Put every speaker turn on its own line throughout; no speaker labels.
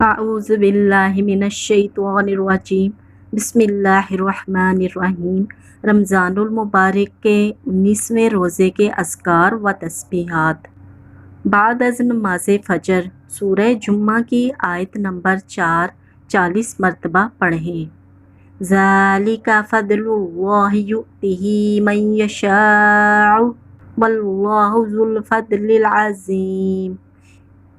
اعوذ باللہ من الشیطان الرجیم بسم اللہ الرحمن الرحیم۔ رمضان المبارک کے 19ویں روزے کے اذکار و تسبیحات۔ بعد از نماز فجر سورہ جمعہ کی آیت نمبر 4 40 مرتبہ پڑھیں۔ ذالک فضل اللہ یؤتیہ من یشاء واللہ ذو الفضل العظیم۔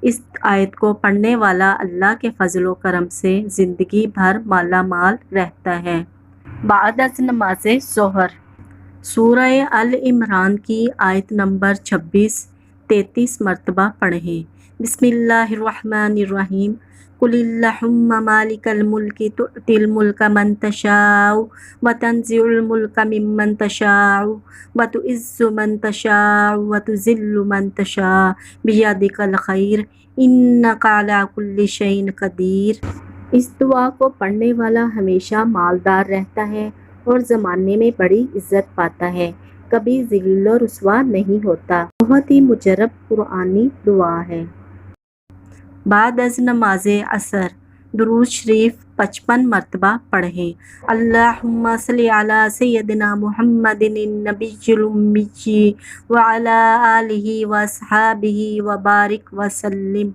اس آیت کو پڑھنے والا اللہ کے فضل و کرم سے زندگی بھر مالا مال رہتا ہے۔ بعد از نماز ظہر سورہ ال عمران کی آیت نمبر 26 33 مرتبہ پڑھیں۔ بسم اللہ الرحمن الرحیم۔ قل اللہم مالک الملک تؤتی الملک من تشاء وتنزع الملک ممن تشاء وتعز من تشاء وتذل من تشاء بیدک الخیر انک علی کل شیء قدیر۔ اس دعا کو پڑھنے والا ہمیشہ مالدار رہتا ہے اور زمانے میں بڑی عزت پاتا ہے، کبھی ذلیل و رسوا نہیں ہوتا۔ بہت ہی مجرب قرآنی دعا ہے۔ بعد از نماز عصر درود شریف 55 مرتبہ پڑھیں۔ اللہم صلی علی سیدنا محمد النبی الامی وعلی آلہ واصحابہ وبارک وسلم۔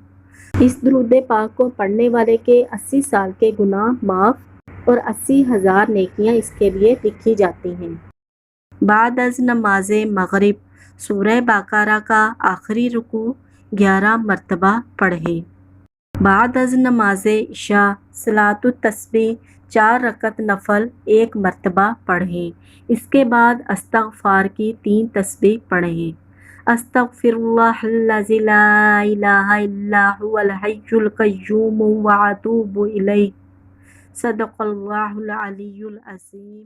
اس درود پاک کو پڑھنے والے کے 80 سال کے گناہ معاف اور 80,000 نیکیاں اس کے لیے لکھی جاتی ہیں۔ بعد از نماز مغرب سورہ بقرہ کا آخری رکوع 11 مرتبہ پڑھیں۔ بعد از نماز عشاء صلاۃ التسبیح 4 رکعت نفل 1 مرتبہ پڑھیں۔ اس کے بعد استغفار کی 3 تسبیح پڑھیں۔ استغفر اللہ الذی لا الہ الا هو الحی القیوم واتوب الیہ۔ صدق اللہ العلی العظیم۔